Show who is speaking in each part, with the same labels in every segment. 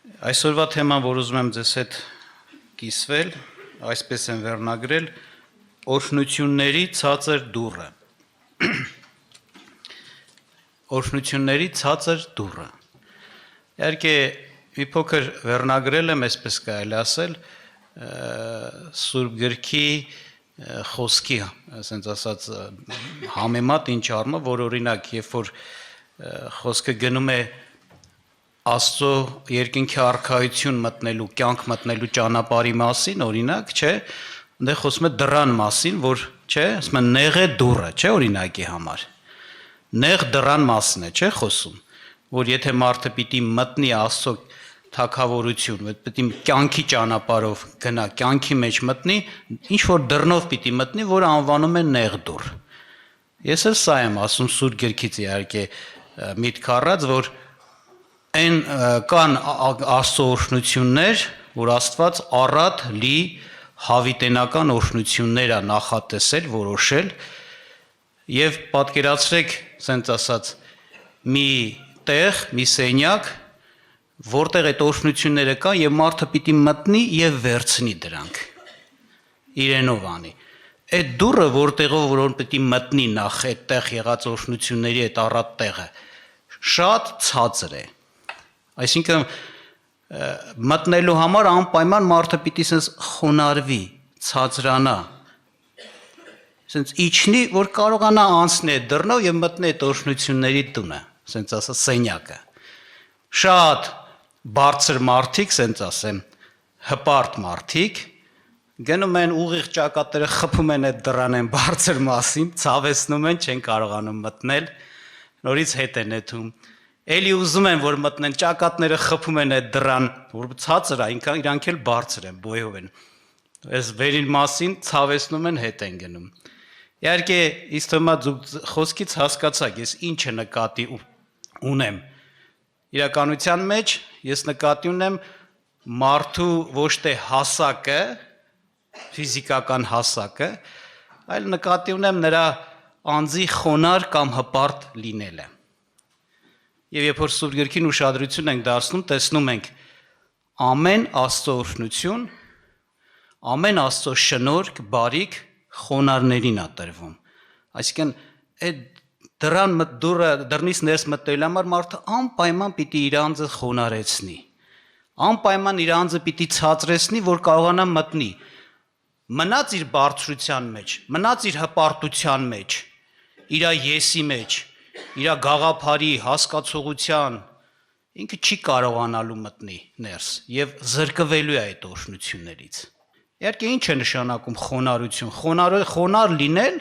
Speaker 1: Այսօրվա թեման, որ ուզում եմ ձեզ հետ կիսվել, այսպես եմ վերնագրել, օրհնությունների ցածր դուռը։ Օրհնությունների ցածր դուռը։ Իհարկե, մի փոքր վերնագրել եմ, այսպես կարելի ասել, Սուրբ գրքի խոսքի, ասենց ասած, համեմատ ինչ առնով, որ օրինակ, երբ որ խոսքը գնում է Աստծո երկինքի արքայություն մտնելու, կյանք մտնելու ճանապարհի մասին, օրինակ, չէ, այնտեղ խոսում է դռան մասին, որ, չէ, ասում են նեղ է դուռը, չէ, օրինակի համար։ Նեղ դռան մասն է, չէ, խոսում, որ եթե մարդը պիտի մտնի Աստծո թագավորություն, պետք է կյանքի ճանապարհով գնա, կյանքի մեջ մտնի, ինչ որ դռնով պիտի մտնի, որը անվանում են նեղ դուռ։ Ես էլ սա եմ ասում Սուրբ գրքից իհարկե միտք առած, որ այն կան Աստծո օրհնություններ, որ Աստված առատ լի հավիտենական օրհնություններ է նախատեսել, որոշել, եւ պատկերացրեք, ասենց ասած, մի տեղ, մի սենյակ, որտեղ այդ օրհնությունները կան եւ մարդը պիտի մտնի եւ վերցնի դրանք։ Իրենով անի։ Այդ դուռը, որտեղով որ պիտի մտնի նախ այդտեղ եղած օրհնությունների այդ առատ տեղը, շատ ցածր է։ Այսինքն մտնելու համար անպայման մարդը պիտի sense խոնարհվի, ցածրանա։ Sense իջնի, որ կարողանա անցնել այդ դռնով եւ մտնի այդ օրհնությունների տունը, sense ասա սենյակը։ Շատ բարձր մարդիկ, sense ասեմ, հպարտ մարդիկ գնում են ուղիղ ճակատները խփում են այդ դռան են բարձր մասին, ցավեցնում են, չեն կարողանում մտնել, նորից հետ են եթում։ Էլի ուզում են, որ մտնեն, ճակատները խփում են այդ դռան, որ ցածր է, իրանք էլ բարձր են, բոյով են։ Այս վերին մասին ցավեցնում են, հետ են գնում։ Իհարկե, ինձ թվում է դուք խոսքից հասկացաք, ես ինչը նկատի ունեմ։ Իրականության մեջ ես նկատի ունեմ մարդու ոչ թե հասակը, ֆիզիկական հասակը, այլ նկատի ունեմ նրա անձի խոնար կամ հպարտ լինելը։ Եվ երբ որ Սուրբ գրքին ուշադրություն ենք դարձնում, տեսնում ենք ամեն Աստծո օրհնություն, ամեն Աստծո շնորհք, բարիք խոնարհներին է տրվում։ Այսինքն այդ դռնից ներս մտնելու համար մարդը անպայման պիտի իր անձը խոնարհեցնի։ Անպայման իր անձը պիտի ցածրեցնի, որ կարողանա մտնի։ Մնաց իր բարձրության մեջ, մնաց իր հպարտության մեջ, իր եսի մեջ, իր գաղափարի, հասկացողության, ինքը չի կարողանալու մտնի ներս եւ զրկվելու է այդ օրհնություններից։ Իհարկե ինչ է նշանակում խոնարհություն։ Խոնար լինել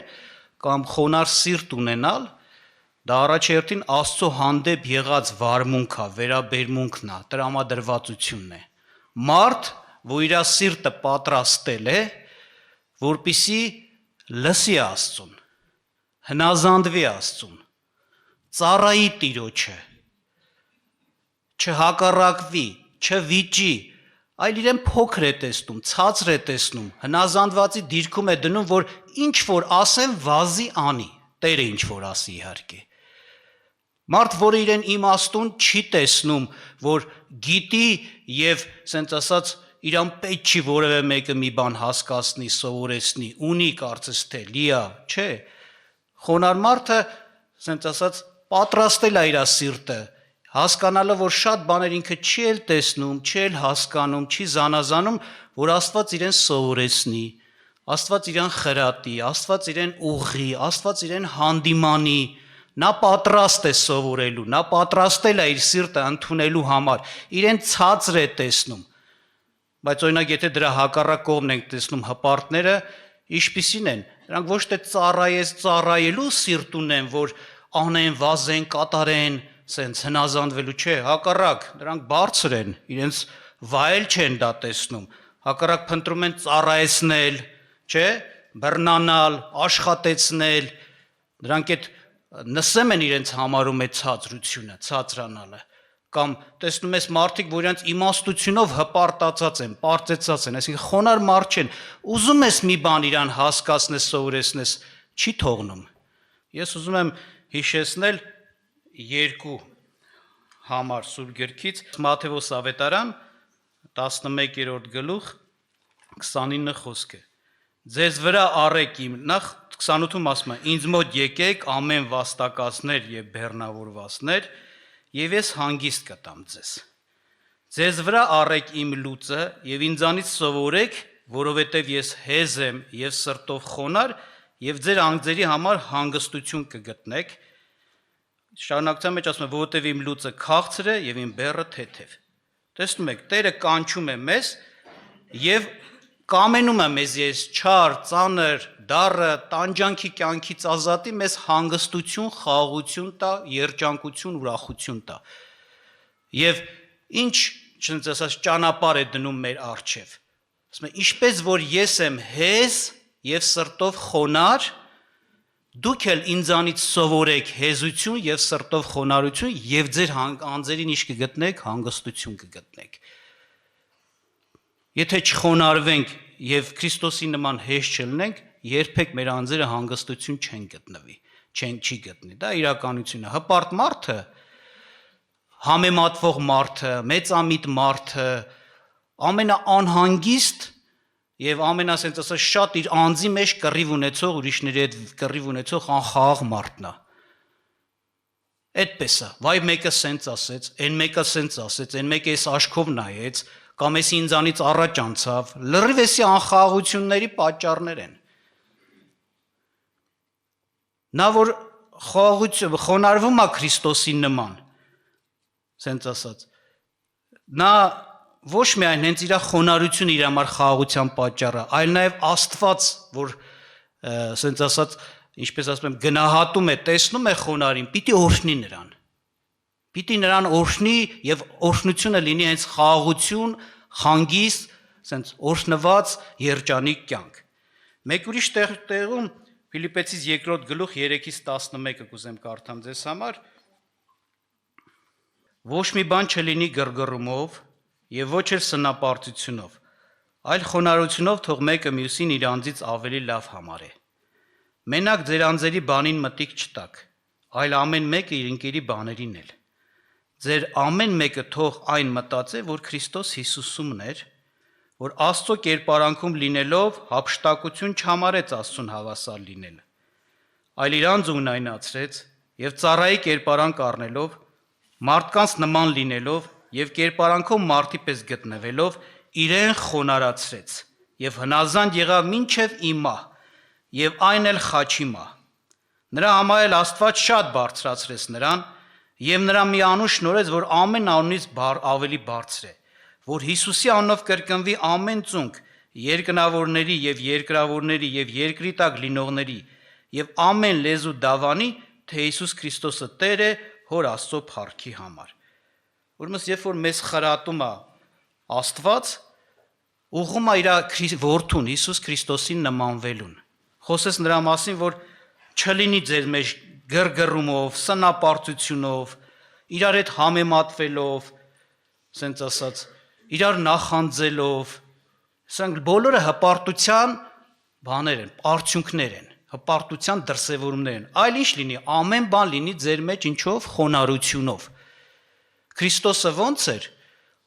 Speaker 1: կամ խոնար սիրտ ունենալ, դա առաջերտին Աստծո հանդեպ եղած վարմունքա, վերաբերմունքն է, տրամադրվածությունն է։ Մարդ, որ իր սիրտը պատրաստել է, որպիսի լսի Աստծուն, հնազանդվի Աստծուն, ծառայի Տիրոջը, չհակառակվի, չվիճի, այլ իրեն փոքր է տեսնում, ցածր է տեսնում, հնազանդվածի դիրքում է դնում, որ ինչ որ ասեն վազի անի, Տերը ինչ որ ասի իհարկե։ Մարդ, որը իրեն իմաստուն չի տեսնում, որ գիտի եւ ասենց ասած իրան պետք չի որևէ մեկը մի բան հասկացնի, սովորեցնի, ունի կարծես թե լիա, չէ։ Խոնար մարդը, ասենց ասած, պատրաստել է իր սիրտը, հասկանալը, որ շատ բաներ ինքը չի էլ տեսնում, չի էլ հասկանում, չի զանազանում, որ Աստված իրեն սովորեցնի, Աստված իրեն խրատի, Աստված իրեն ուղղի, Աստված իրեն հանդիմանի, նա պատրաստ է սովորելու, նա պատրաստել է իր սիրտը ընդունելու համար, իրեն ցածր է տեսնում։ Բայց օրինակ եթե դրա հակառակ կողմն ենք տեսնում հպարտները, ինչպիսին են, նրանք ոչ թե ծառայելու սիրտ ունեն, որ անեն, վազեն, կատարեն, սենց հնազանդվելու, չէ, հակառակ, նրանք բարձր են, իրենց վայել չեն դա տեսնում, հակառակ փնտրում են ծառայեցնել, չէ, բռնանալ, աշխատեցնել, նրանք այդ նսեմ են իրենց համարում այդ ցածրությունը, ցածրանալը, կամ տեսնում ես մարդիկ, որ իրենց իմաստությունով հպարտացած են, պարծեցած են, այսինքն խոնար մարդ չեն, ուզում ես մի բան իրան հասկացնես, սովորեցնես, չի թողնում։ Ես ուզում եմ հիշեցնել երկու համար Սուրբ գրքից Մատթեոս ավետարան 11-րդ գլուխ 29 խոսքը Ձեզ վրա առեք իմ նախ 28-ում ասում է ինձ մոտ եկեք ամեն վաստակածներ եւ բեռնավորվածներ եւ ես հանգիստ կտամ ձեզ Ձեզ վրա առեք իմ լուծը եւ ինձանից սովորեք որովհետեւ ես հեզ եմ եւ սրտով խոնար եւ ձեր անգձերի համար հանգստություն կգտնեք Շարունակության մեջ ասում է որովհետեւ իմ լուծը քաղցր է եւ իմ բեռը թեթև Տեսնում եք Տերը կանչում է մեզ եւ կամենում է մեզ ես չար, ծանր, դառը, տանջանքի կյանքից ազատի մեզ հանգստություն, խաղաղություն տա, երջանկություն, ուրախություն տա։ Եվ ինչ չնցած ճանապարհ է դնում մեր առջև։ Ասում է ինչպես որ ես եմ հեզ եւ սրտով խոնար, դուք էլ ինձանից սովորեք հեզություն եւ սրտով խոնարհություն եւ ձեր անձերին ինչ կգտնեք, հանգստություն կգտնեք։ Եթե չխոնարհվենք եւ Քրիստոսի նման հեշ չլինենք, երբեք մեր անձերը հանգստություն չեն գտնվի, չի գտնի։ Դա իրականությունն է։ Հպարտ մարդը, համեմատվող մարդը, մեծամիտ մարդը, ամենաանհանգիստ եւ ամենասենց ասած շատ իր անձի մեջ կռիվ ունեցող ուրիշների հետ կռիվ ունեցող անխաղաղ մարդն է։ Այդպես է։ Վայ մեկը սենց ասեց, այն մեկը սենց ասեց, այն մեկը էս աշկով նայեց, կամ էս ինձանից առաջ անցավ, լրիվ էսի անխաղաղությունների պատճառներ են։ Նա որ խոնարհվում է Քրիստոսի նման, սենց ասած, նա ոչ միայն հենց իր խոնարհությունը իր համար խաղաղության պատճառը, այլ նաև Աստված, որ սենց ասած, ինչպես ասում եմ, գնահատում է, տեսնում է խոնարհին, պիտի օրհնի նրան։ Պիտի նրան օրհնի եւ օրհնությունը լինի հենց խաղաղություն, հանգիստ, ասենց օրհնված երջանիկ կյանք։ Մեկ ուրիշ տեղում Ֆիլիպեցիս 2-րդ գլուխ 3-ից 11-ը կուզեմ կարդամ ձեզ համար։ Ոչ մի բան չլինի գրգռումով եւ ոչ էլ սնապարտությունով, այլ խոնարհությունով թող մեկը մյուսին իր անձից ավելի լավ համարե։ Մենակ ձեր անձերի բանին մտիկ չտաք, այլ ամեն մեկը իր ընկերի բաներին էլ։ Ձեր ամեն մեկը թող այն մտածե, որ Քրիստոս Հիսուսումն էր, որ Աստծո կերպարանքում լինելով հափշտակություն չհամարեց Աստծուն հավասար լինելը, այլ իր անձը ունայնացրեց եւ ծառայի կերպարանք առնելով, մարդկանց նման լինելով եւ կերպարանքով մարդի պես գտնվելով իրեն խոնարհացրեց եւ հնազանդ եղավ մինչեւ իմա եւ այն էլ խաչի մահ։ Նրա համար էլ Աստված շատ բարձրացրեց նրան Եվ նրա մի անուն շնորհեց, որ ամեն անունից ավելի բարձր է, որ Հիսուսի անունով կրկնվի ամեն ծունկ, երկնավորների եւ երկրավորների եւ երկրի տակ լինողների եւ ամեն լեզու դավանի, թե Հիսուս Քրիստոսը Տեր է Հոր Աստծո փառքի համար։ Ուրեմն երբ որ մեզ խրատում է Աստված, ուղղում է իր որդուն Հիսուս Քրիստոսին նմանվելուն։ Խոսես նրա մասին, որ չլինի ձեր մեջ գրգռումով, սնապարտությունով, իրար հետ համեմատվելով, սենց ասած, իրար նախանձելով, սրանք բոլորը հպարտության բաներ են, արդյունքներ են, հպարտության դրսևորումներ են, այլ ինչ լինի, ամեն բան լինի ձեր մեջ ինչով, խոնարհությունով։ Քրիստոսը ոնց էր,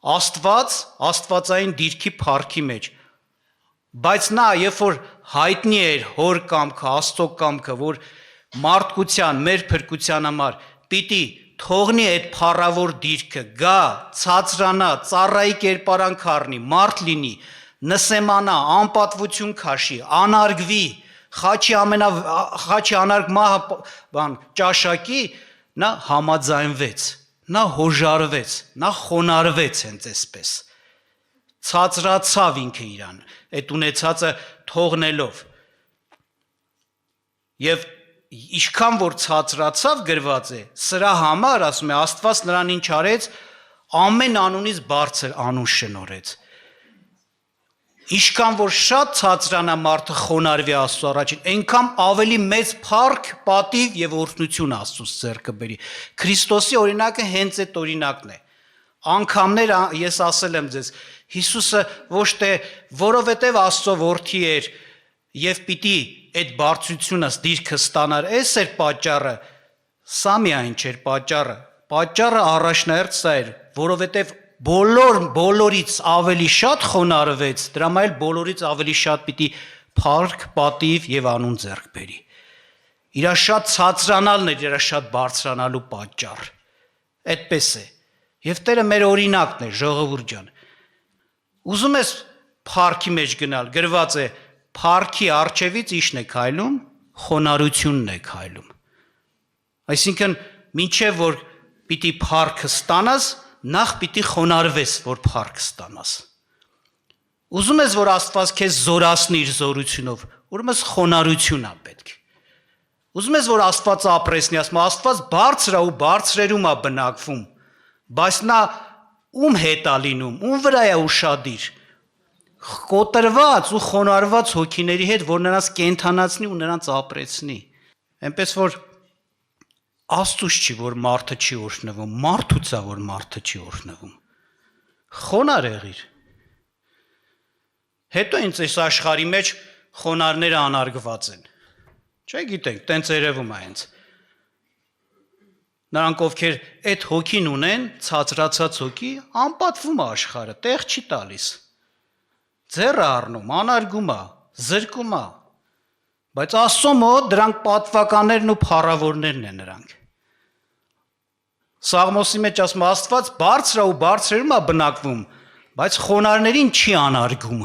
Speaker 1: Աստվածային դիրքի փառքի մեջ, բայց նա, երբ որ հայտնի էր հոր կամքը, Աստծո կամքը, որ մարդկության, մեր փրկության համար պիտի թողնի այդ փառավոր դիրքը, գա, ցածրանա, ծառայի կերպարանք առնի, մարդ լինի, նսեմանա, անպատվություն քաշի, անարգվի, խաչի անարգ մահը ճաշակի, նա համաձայնվեց, նա հոժարվեց, նա խոնարհվեց հենց այսպես, ցածրացավ ինքը իրան, այդ ունեցածը թողնելով, եւ Ինչքան որ ցածրացավ գրված է, սրա համար ասում է Աստված նրան ինչ արեց, ամեն անունից բարձր անուն շնորհեց։ Ինչքան որ շատ ցածրանա մարդը խոնարհվի Աստծո առաջին, այնքան ավելի մեծ փառք, պատիվ եւ օրհնություն Աստծուց ձեռքը բերի։ Քրիստոսի օրինակը հենց այդ օրինակն է։ Անգամներ ես ասել եմ ձեզ, Հիսուսը ոչ թե որովհետեւ Աստծո որդի էր եւ պիտի այդ բարձրությունը դիրքը ստանար, այս էր պատճառը, սա միայն չէր պատճառը, Պատճառը առաջնահերթ սա էր, որովհետև բոլորից ավելի շատ խոնարհվեց, դրա համար էլ բոլորից ավելի շատ պիտի փառք, պատիվ եւ անուն ձեռք բերի։ Իրա շատ ցածրանալն էր, իրա շատ բարձրանալու պատճառ։ Այդպես է։ Եվ Տերը մեր օրինակն է, ժողովուրդ ջան։ Ուզում ես փառքի մեջ գնալ, գրված է փառքի արչևից իշն է քայլում, խոնարհությունն է քայլում։ Այսինքն, մինչև որ պիտի փառքը ստանաս, նախ պիտի խոնարհվես, որ փառք ստանաս։ Ուզում ես, որ Աստված քեզ զորացնի իր զորությունով, ուրեմն խոնարհություն է պետք։ Ուզում ես, որ Աստված ապրեսնի, ասում Աստված բարձր է ու բարձրերում է բնակվում, բայց նա ում հետ է լինում, ում վրա է ուշադիր։ Կոտրված ու խոնարհված հոգիների հետ, որ նրանց կենթանացնի ու նրանց ապրեցնի։ Այնպես որ Աստծուց չի, որ մարդը չի օրհնվում, մարդուց է, որ մարդը չի օրհնվում։ Խոնարհ եղիր։ Հետո ինձ այս աշխարհի մեջ խոնարհները անարգված են։ Չէ՞ գիտենք, տենց երևում է ինձ։ Նրանք ովքեր այդ հոգին ունեն, ցածրացած հոգի, անպատվում է աշխարհը, տեղ չի տալիս։ Ձեռը առնում, անարգում է, զրկում է։ Բայց Աստծո մոտ դրանք պատվականներն ու փառավորներն են նրանք։ Սաղմոսի մեջ ասում է Աստված բարձր է ու բարձրերում է բնակվում, բայց խոնարհներին չի անարգում։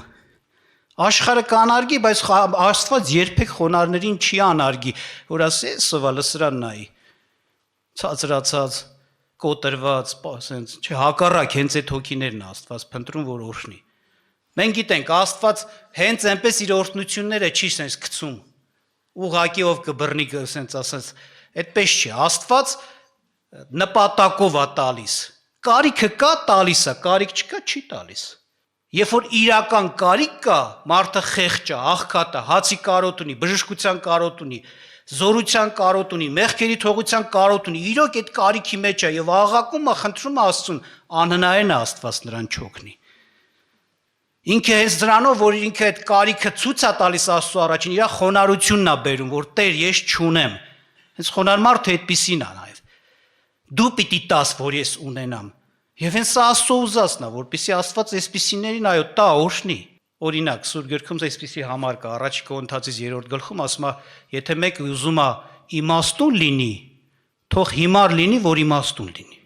Speaker 1: Աշխարհը կանարգի, բայց Աստված երբեք խոնարհներին չի անարգի, որ ասի սովա լսրան նայի։ Ցածրացած, կոտրված, ասենց, չէ, հակառակ հենց այդ հոգիներն Աստված փնտրում, որ օրհնի։ Մենք գիտենք, Աստված հենց այնպես իր օրհնությունները չի սենց գցում։ Ուղղակի ով կբռնի, ասենց ասած, այդպես չի։ Աստված նպատակով է տալիս։ Կարիքը կա, տալիս է, կարիք չկա, չի տալիս։ Երբ որ իրական կարիք կա, մարդը խեղճ է, աղքատ է, հացի կարոտ ունի, բժշկության կարոտ ունի, զորության կարոտ ունի, մեղքերի թողության կարոտ ունի, իրոք այդ կարիքի մեջ է եւ աղաղակում է, խնդրում է Աստծուն, անհնարին է Աստված նրան չօգնի։ Ինքը հենց դրանով, որ ինքը այդ կարիքը ցույց է տալիս Աստծո առաջին, իր խոնարհությունն է բերում, որ Տեր, ես չունեմ։ Հենց խոնարհ մարդը այդպիսին է նաեւ։ Դու պիտի տաս, որ ես ունենամ։ Եվ հենց սա Աստծո ուզածն է, որպեսզի Աստված այսպիսիներին այո տա օրհնի։ Օրինակ, Սուրբ Գրքում այսպիսի համար կա, առաջի Կորինթացիս 3-րդ գլխում ասում է, եթե մեկը ուզում է իմաստուն լինի, թող հիմար լինի, որ իմաստուն լինի։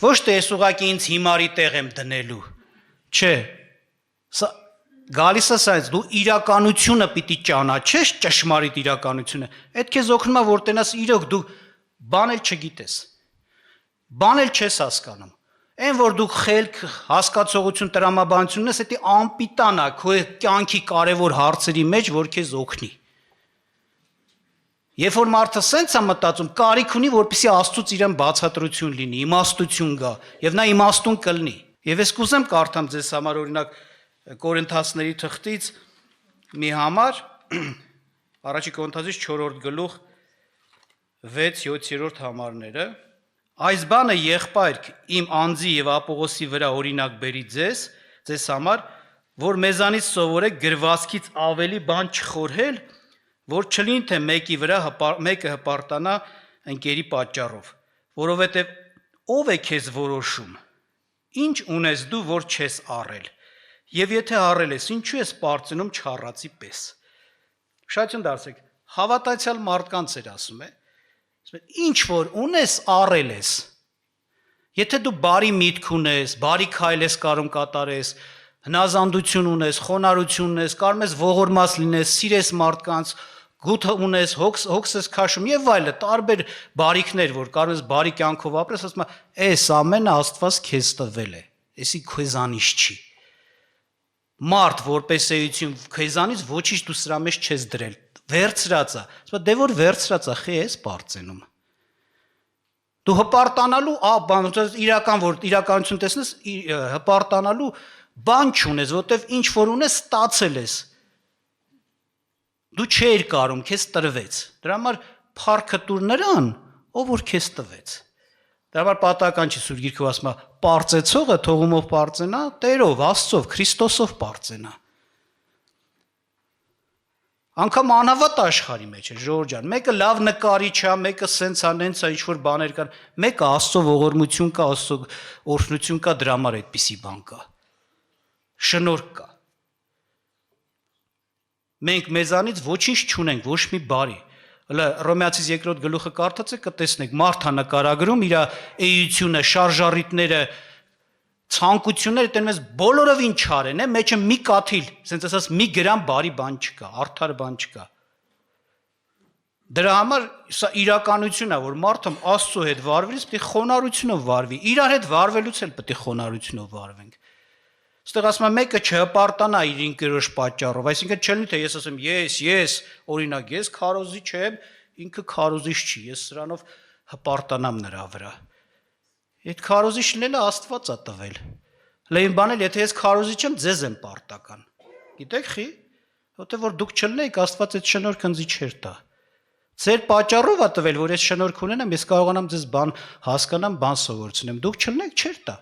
Speaker 1: Ոչ թե ես ուղղակի ինձ հիմարի տեղ եմ դնելու։ Չէ։ Սա գալիս է սայց, դու իրականությունը պիտի ճանաչես, ճշմարիտ իրականությունը։ Այդ քեզ օգնում է, որ տենաս իրոք դու բան էլ չգիտես։ Բան էլ չես հասկանում։ Այն որ դու խելք, հասկացողություն, տրամաբանություն ունես, դա անպիտան է քո կյանքի կարևոր հարցերի մեջ, որ քեզ օգնի։ Երբ որ մարդը սենց է մտածում, կարիք ունի, որպեսզի Աստծուց իրեն բացատրություն լինի, իմաստություն գա, եւ նա իմաստուն կլինի։ Եվ ես կուզեմ կարդամ ձեզ համար օրինակ Կորինթացների թղթից մի համար, առաջի Կորինթացիս 4-րդ գլուխ 6-7-րդ համարները։ Այս բանը եղբայր իմ անձի եւ Ապողոսի վրա օրինակ բերի ձեզ համար, որ մեզանից սովորեք գրվածքից ավելի բան չխորհել, որ չլին թե մեկի վրա մեկը հպարտանա ընկերի պատճառով, որովհետեւ ով է քեզ որոշում, ինչ ունես դու, որ չես առել, եւ եթե առել ես, ինչու ես պարծնում չառածի պես։ Շատություն դարձեք, հավատացյալ մարդկանց էր ասում է, ինչ որ ունես, առել ես։ Եթե դու բարի միտք ունես, բարի քայլ ես կարում կատարես, հնազանդություն ունես, խոնարհություն ունես, կարում ես ողորմած լինես, սիրես մարդկանց, գութ ունես, հոգս ես քաշում եւ այլը, տարբեր բարիքներ, որ կարող ես բարի կյանքով ապրես, ասում եմ, այս ամենը Աստված քեզ տվել է, էսի քեզանից չի։ Մարդ որպես էություն քեզանից ոչինչ դու սրա մեջ չես դրել, վերցրած է, ասում դե որ վերցրած է, խի ես բարձենում։ Դու հպարտանալու, բան, իրական որ իրականություն տեսնես, հպարտանալու բան չունես, որտեվ ինչ որ ունես, ստացել ես։ Դու չէիր կարում, քեզ տրվեց։ Դրա համար փառքը տուր նրան, ով որ քեզ տվեց։ Դրա համար պատահական չի Սուրբ Գիրքը ասում է, պարծեցողը թողումով պարծենա, Տերով, Աստծով, Քրիստոսով պարծենա։ Անկամ անհավատ աշխարհի մեջ է, Ժորժ ջան, մեկը լավ նկարիչ է, մեկը սենց է, նենց է, ինչ-որ բաներ կան, մեկը Աստծո ողորմություն կա, Աստծո օրհնություն կա, դրա համար այդպիսի բան կա։ Շնորհք կա։ Մենք մեզանից ոչինչ չունենք, ոչ մի բարի։ Հələ Հռոմեացիս 2-րդ գլուխը կարդացեք, կտեսնեք, մարդը նկարագրում իր էությունը, շարժառիթները, ցանկությունները տեն մեզ բոլորովին չար են, մեջը մի կաթիլ, ասենց ասած մի գրամ բարի բան չկա, արդար բան չկա։ Դրա համար սա իրականություն է, որ մարդը Աստծո հետ վարվելիս պետք է խոնարհությունով վարվի, իրար հետ վարվելուց էլ պետք է խոնարհությունով վարվենք։ Այստեղ ասում եմ մեկը չհպարտանա իր ինքնորոշ պատճառով, այսինքն չլինի թե ես ասեմ ես, օրինակ ես քարոզիչ եմ, ինքը քարոզիչ չի, ես սրանով հպարտանամ նրա վրա։ Այդ քարոզիչ լինելը Աստված է տվել։ Լեին բանել, եթե ես քարոզիչ եմ, ձեզ եմ պարտական։ Գիտեք խի, որտեղ որ դուք չլինեիք, Աստված այդ շնորհքը ինձ չէր տա։ Ձեր պատճառով է տվել, որ ես շնորհք ունենամ, ես կարողանամ ձեզ բան հասկանամ, բան սովորեցնեմ։ Դուք չլինեք, չէր տա։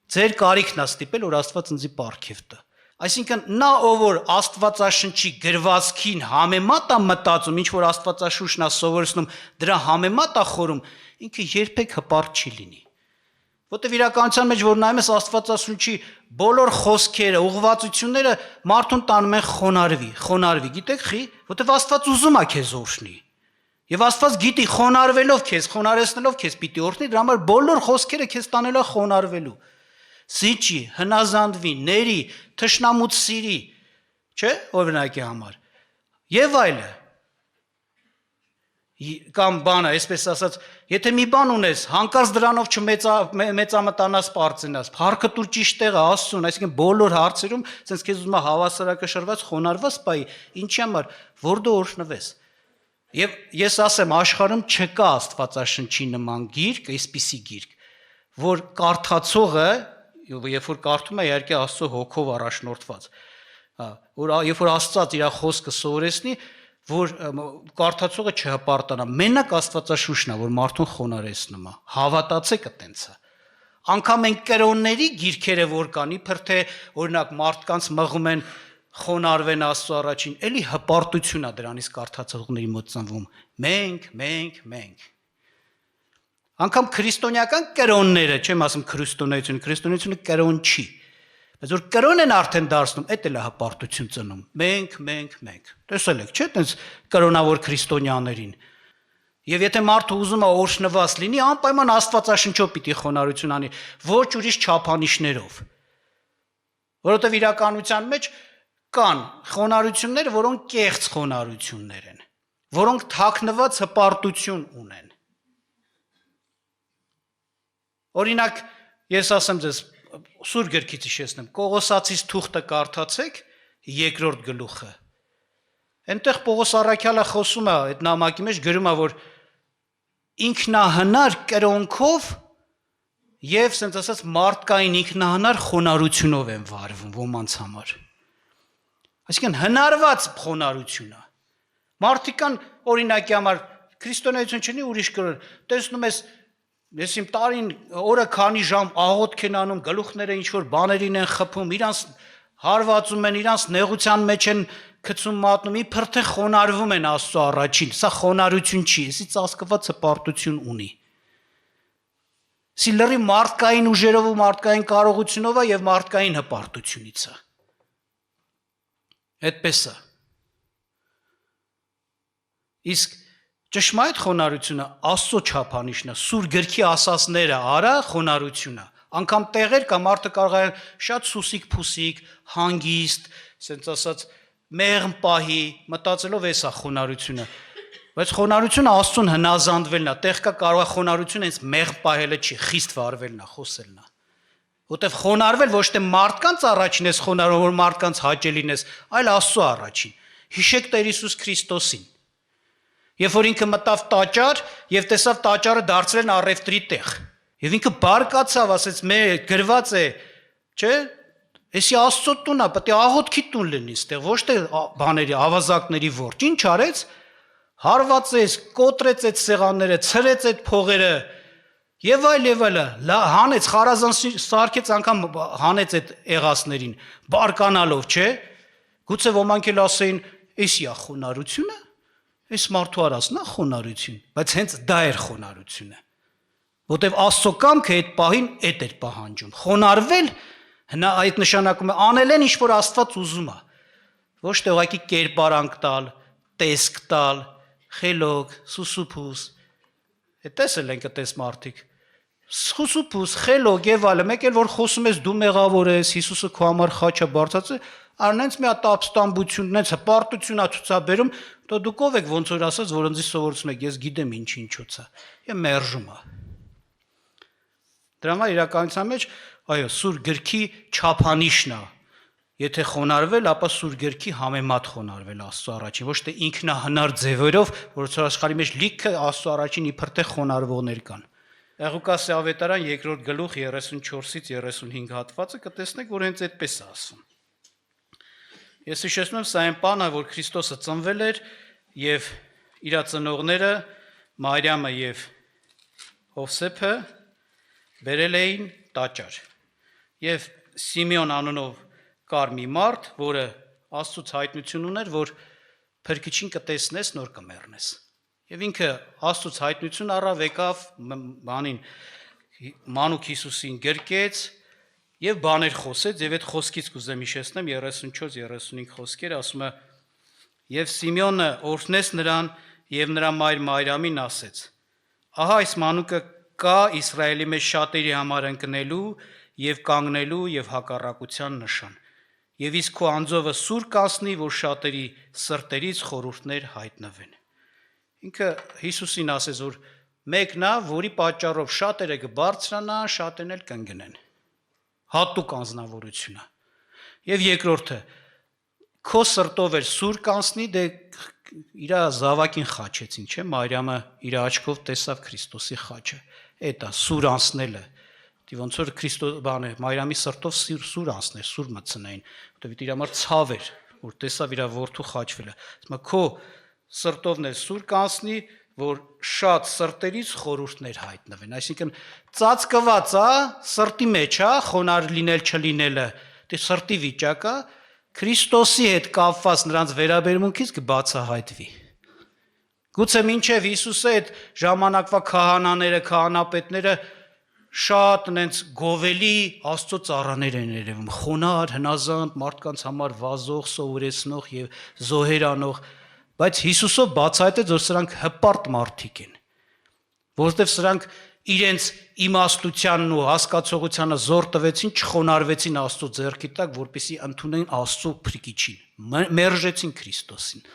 Speaker 1: Ձեր կարիքն է ստիպել, որ Աստված ինձի պարգև տա։ Այսինքն նա ով որ Աստվածաշնչի գրվածքին համեմատ է մտածում, ինչ որ Աստվածաշունչն է սովորեցնում, դրա համեմատ է խորում, ինքը երբեք հպարտ չի լինի։ Որտեւ իրականության մեջ որ նայում ես Աստվածաշունչի բոլոր խոսքերը, ուղղվածությունները մարդուն տանում են խոնարհվի, գիտեք խի, որտեւ Աստված ուզում է քեզ օրհնի։ Եվ Աստված գիտի խոնարհվելով քեզ, խոնարհեցնելով քեզ պիտի օրհնի, դրա համար բոլոր խոսքերը քեզ տանելու է խոնարհվելու։ Սիճի, հնազանդվի, ների, թշնամուց սիրի, չէ՞, օրինակի համար։ Եվ այլը։ Կամ բանը, այսպես ասած, եթե մի բան ունես, հանկարծ դրանով չմեծամտանաս, պարծենաս, փառքը տուր ճիշտ տեղը Աստծուն, այսինքն բոլոր հարցերում, ասես քեզ ուզում է հավասարակշռված, խոնարհված բայ, ինչի համար, որ դու օրհնվես։ Եվ ես ասեմ, աշխարհում չկա Աստվածաշնչի նման գիրք, այսպիսի գիրք, որ կարդացողը երբ որ կարդում է իհարկե Աստծո հոգով առաջնորդված, որ երբ որ Աստված իր խոսքը սովորեցնի, որ կարդացողը չհպարտանա, մենակ Աստվածաշունչն է, որ մարդուն խոնարհեցնում է, հավատացեք այտենց է։ Անկամ այն կրոնների գիրքերը որ կան, իբր թե օրինակ մարդկանց մղում են խոնարհվեն Աստծո առաջին, էլի հպարտություն է դրանից կարդացողների մոտ ծնվում։ Մենք Անկամ քրիստոնեական կրոնները, չեմ ասում քրիստոնեությունը կրոն չի։ Բայց որ կրոն են արդեն դարձնում, այդ էլ է հպարտություն ծնում։ Մենք։ Տեսել եք, չէ՞, տենց կրոնավոր քրիստոնյաներին։ Եվ եթե մարդը ուզում է օրհնված լինի, անպայման Աստվածաշնչով պիտի խոնարհություն անի, ոչ ուրիշ չափանիշներով։ Որովհետև իրականության մեջ կան խոնարհություններ, որոնք կեղծ խոնարհություններ են, որոնք թաքնված հպարտություն ունեն։ Օրինակ, ես ասեմ ձեզ, Սուրբ գրքից հիշեցնեմ, Կողոսացիս թուղթը կարդացեք, 2-րդ գլուխը։ Այնտեղ Պողոս առաքյալը խոսում է այդ նամակի մեջ, գրում է, որ ինքնահնար կրոնքով եւ ասենց ասած մարդկային ինքնահնար խոնարհությունով են վարվում ոմանց համար։ Այսինքն հնարված խոնարհությունը։ Մարդիկան օրինակի համար քրիստոնեություն չունի ուրիշ կրոն, տեսնում ես ես իմ տարին օրը քանի ժամ աղոթք են անում, գլուխները ինչ որ բաներին են խփում, իրանց հարվածում են, իրանց նեղության մեջ են գցում մատնում, իբր թե խոնարհվում են Աստծո առաջին, սա խոնարհություն չի, էսի ծածկված հպարտություն ունի։ Սի լրի մարդկային ուժերով ու մարդկային կարողությունով է եւ մարդկային հպարտությունից է։ Այդպես է։ Իսկ ճշմարիտ խոնարհությունը Աստծո չափանիշն է, Սուրբ գրքի ասածները արա խոնարհությունը։ Անկամ տեղեր կա մարդը կարող է շատ սուսիկ-փուսիկ, հանգիստ, ասենց ասած մեղմ պահի, մտածելով էսա խոնարհությունը։ Բայց խոնարհությունը Աստծուն հնազանդվելն է, տեղ կա կարող է խոնարհությունը հենց մեղմ պահելը չի, խիստ վարվելն է, խոսելն է։ Որտեվ խոնարհվել ոչ թե մարդկանց առաջին ես խոնարհվում, որ մարդկանց հաճելին ես, այլ Աստծո առաջին։ Հիշեք Տեր Հիսուս Քրիստոսին։ Երբ որ ինքը մտավ տաճար եւ տեսավ տաճարը դարձրել են առևտրի տեղ։ Եվ ինքը բարկացավ, ասեց՝ «Մեր գրված է, չէ՞, էսի Աստծո տունն է, պետք է աղոթքի տուն լինի այստեղ, ոչ թե բաների, ավազակների ворջ»։ Ինչ արեց։ Հարվածեց, կոտրեց այդ սեղանները, ցրեց այդ փողերը եւ այլը, հանեց, խարազան սարքեց, անգամ հանեց այդ եղածներին, բարկանալով, չէ՞։ Գուցե ոմանք էլ ասեին, էսի է խոնարհությունը, այս մարդու արածն է խոնարհություն, բայց հենց դա էր խոնարհությունը։ Որտեվ Աստծո կամքը այդ պահին էդ էր պահանջում։ Խոնարհվել հնա այդ նշանակում է անել են ինչ որ Աստված ուզում է։ Ոչ թե ուղղակի կերպարանք տալ, տեսք տալ, խելոք, սուսուփուս։ Է տեսել ենք այդպես մարդիկ։ Սուսուփուս, խելոք եւ այլն, մեկ էլ որ խոսում ես դու մեղավոր ես, Հիսուսը քո համար խաչը բարձած է, առնենց մի հատ ապստամբություն, նենց հպարտություն է ցուցաբերում, դու դուք ով եք ոնց որ ասած, որ ինձ սովորեցնում եք, ես գիտեմ ինչոց է։ Եվ մերժում է։ Դրա համար իրականության մեջ, այո, սուր գրքի չափանիշն է։ Եթե խոնարհվել, ապա սուր գրքի համեմատ խոնարհվել Աստծո առաջին, ոչ թե ինքնահնար ձևերով, որ աշխարհի մեջ լիքը Աստծո առաջին իբր թե խոնարհվողներ կան։ Ղուկասի ավետարան 2-րդ գլուխ 34-ից 35 հատվածը կտեսնեք, որ հենց այդպես է ասում։ Ես հիշեցնում եմ, սա այն բանը, որ Քրիստոսը ծնվել էր եւ իր ծնողները Մարիամը եւ Հովսեփը բերել էին տաճար։ Եվ Սիմեոն անունով կար մի մարդ, որը Աստծուց հայտնություն ուներ, որ փրկիչին կտեսնես, նոր կմեռնես։ Եվ ինքը Աստծուց հայտնություն առավ, եկավ բանին մանուկ Հիսուսին գրկեց եւ բաներ խոսեց, եւ այդ խոսքից կուզեմ հիշեցնեմ 34-35 խոսքեր, ասում է. Եվ Սիմեոնը օրհնեց նրան եւ նրա մայր Մարիամին ասեց. Ահա այս մանուկը կա Իսրայելի մեջ շատերի համար ընկնելու եւ կանգնելու եւ հակառակության նշան։ Եվ իսկ քո անձովը սուր կասնի, որ շատերի սրտերից խորհուրդներ հայտնվեն։ Ինքը Հիսուսին ասեց, որ մեկն է, որի պատճառով շատերը կբարձրանան, շատերն էլ կընկնեն։ Հատուկ անձնավորություն է։ Եվ երկրորդը, քո սրտով էլ սուր կանցնի, դե իր զավակին խաչեցին, չէ՞, Մարիամը իր աչքով տեսավ Քրիստոսի խաչը։ Էդ է սուր անցնելը։ Դի ոնց որ Քրիստոս բանը Մարիամի սրտով սուր անցներ, սուր մտցնային, որտեղ իր համար ցավ էր, որ տեսավ իր որդու խաչվելը։ Ասում քո սրտովն էլ սուր կանցնի, որ շատ սրտերից խորհուրդներ հայտնվեն։ Այսինքն ծածկված է սրտի մեջ է խոնարհ լինել չլինելը, դե սրտի վիճակը Քրիստոսի հետ կապված նրանց վերաբերմունքից կբացահայտվի։ Գուցե մինչև Հիսուսը այդ ժամանակվա քահանաները, քահանապետները շատ նենց գովելի Աստծո ծառաներ են երևում, խոնարհ, հնազանդ, մարդկանց համար վազող, սովորեցնող եւ զոհեր անող, բայց Հիսուսով բացահայտեց, որ սրանք հպարտ մարդիկ են, որովհետեւ սրանք իրենց իմաստությանն ու հասկացողությանը զոր տվեցին, չխոնարհվեցին Աստծո ձեռքի տակ, որպեսզի ընդունեն Աստծո փրկիչին, մերժեցին Քրիստոսին։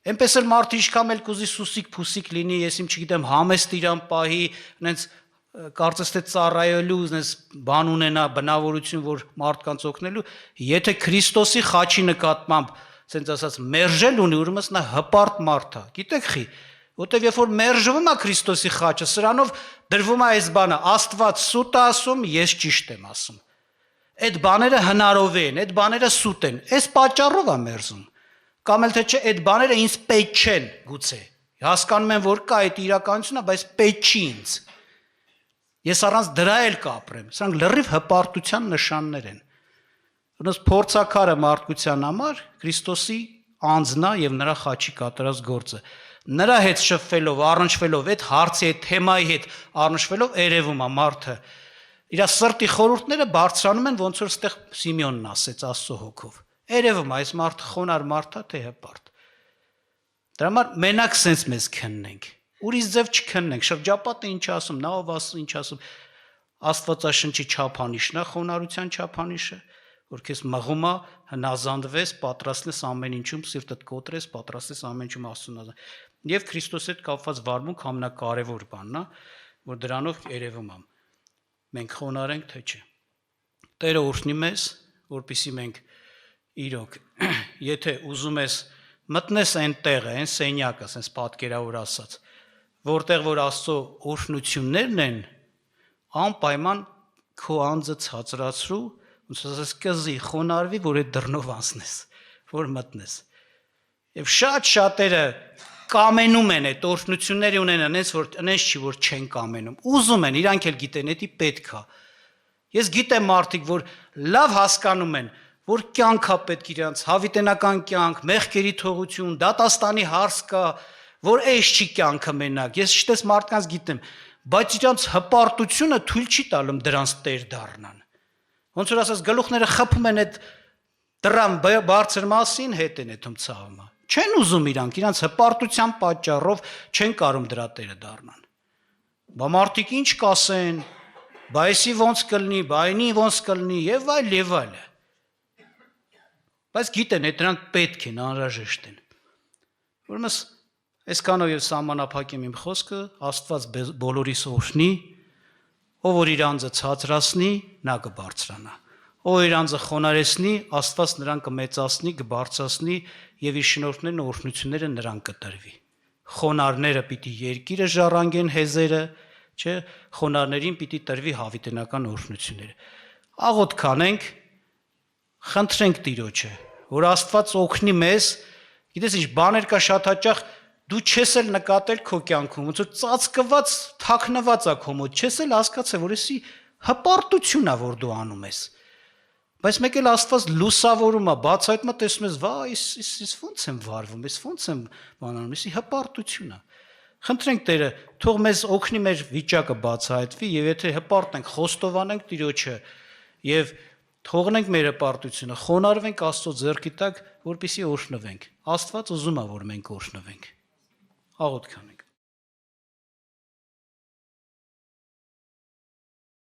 Speaker 1: Էնպես էլ մարդը ինչքան էլ կուզի սուսիկ փուսիկ լինի, ես իմ չգիտեմ, համեստ իրան պահի, նենց կարծես թե ծառայելու, նենց բան ունենա, բնավորություն, որ մարդկանց օգնելու, եթե Քրիստոսի խաչի նկատմամբ, ասենց ասած, մերժել ունի, ուրեմն նա հպարտ մարդ է։ Գիտեք խի, որտեվ երբ որ մերժվում է Քրիստոսի խաչը, սրանով դրվում է այս բանը, Աստված սուտ է ասում, ես ճիշտ եմ ասում։ Այդ բաները հնարով են, այդ բաները սուտ են, այս պատճառով է մերժում։ Կամ էլ թե չէ, այդ բաները ինձ պետք չեն, գուցե։ Հասկանում եմ, որ կա այդ իրականությունը, բայց պետք չի ինձ։ Ես առանց դրա էլ կապրեմ։ Սրանք լրիվ հպարտության նշաններ են։ Ուրեմն փորձակարը մարդկության համար Քրիստոսի անձնա եւ նրա խաչի կատարած գործը։ Նրա հետ շփվելով, առնչվելով, այդ հարցի հետ, թեմայի հետ առնչվելով երևում է մարդը իր սրտի խորհուրդները բարձրանում են, ոնց որ այդտեղ Սիմեոնն ասեց Աստծո հոգով։ Երևում է այս մարդը խոնար մարդ է, թե հպարտ։ Դրա համար մենակ sense մեզ քննենք։ Ուրիշ ձև չքննենք, շրջապատը ինչ ասում, նա ով ասում, ինչ ասում։ Աստվածաշնչի չափանիշն է խոնարհության չափանիշը, որ քեզ մղում է հնազանդվես, պատրաստես ամեն ինչում, սիրտդ կոտրես, պատրաստես ամեն ինչում Աստծուն։ Եվ Քրիստոսի հետ կապված վարմունք ամենակարևոր բանն է, որ դրանով երևում է։ Մենք խոնարհ ենք, թե չէ։ Տերը օրհնի մեզ, որպեսզի մենք իրոք, եթե ուզում ես մտնես այն տեղը, այն սենյակը, ասես պատկերավոր ասած, որտեղ որ Աստծո օրհնություններն են, անպայման քո անձը ցածրացրու, ոնց ասես կզի խոնարհվի, որ այդ դռնով անցնես, որ մտնես։ Եվ շատ շատերը կամենում են այդ օրհնությունները ունենան, այնպես չի որ չեն կամենում։ Ուզում են, իրանք էլ գիտեն, դա պետք է։ Ես գիտեմ մարդիկ, որ լավ հասկանում են, որ կյանք է պետք իրանց, հավիտենական կյանք, մեղքերի թողություն, դատաստանի հարց կա, որ էս չի կյանքը մենակ։ Ես շտես մարդկանց գիտեմ, բայց իրանց հպարտությունը թույլ չի տալում դրանց տեր դառնան։ Ոնց որ ասած գլուխները խփում են այդ դրան բարձր մասին հետ են այդում ցավը։ Չեն ուզում իրանց հպարտության պատճառով չեն կարող դրա տերը դառնան։ Բա մարդիկ ինչ կասեն, բա էսի ոնց կլինի, բա այնի ոնց կլինի եւ այլ։ Բայց գիտեն, այդ դրանք պետք են, անհրաժեշտ են։ Ուրեմն այսքանով եւ սահմանափակեմ իմ խոսքը, Աստված բոլորիս օրհնի, ով որ իր անձը ցածրացնի, նա կբարձրանա։ Ով իր անձը խոնարհեցնի, Աստված նրան կմեծացնի, կբարձրացնի եւ իր շնորհներն ու օրհնությունները նրան կտրվի։ Խոնարհները պիտի երկիրը ժառանգեն հեզերը, չէ, խոնարհներին պիտի տրվի հավիտենական օրհնությունները։ Աղոթ կանենք, խնդրենք Տիրոջը, որ Աստված օգնի մեզ, գիտես ինչ բաներ կա շատ հաճախ դու չես էլ նկատել քո կյանքում, ոնց որ ծածկված, թաքնված է քո մոտ, չես էլ հասկացել, որ էսի հպարտություն է, որ դու անում ես։ Բայց մեկ էլ Աստված լուսավորում է, բացայտում է, տեսնում ես, վայ, ես ո՞նց եմ վարվում, ես ո՞նց եմ բանանում, էսի հպարտություն է։ Խնդրենք Տերը, թող մեզ օգնի մեր վիճակը բացահայտվի, եւ եթե հպարտ ենք, խոստովանենք Տիրոջը եւ թողնենք մեր հպարտությունը, խոնարհվենք Աստծո ձեռքի տակ, որպեսզի օրհնվենք։ Աստված ուզում է, որ մենք օրհնվենք։ Աղոթ կանենք։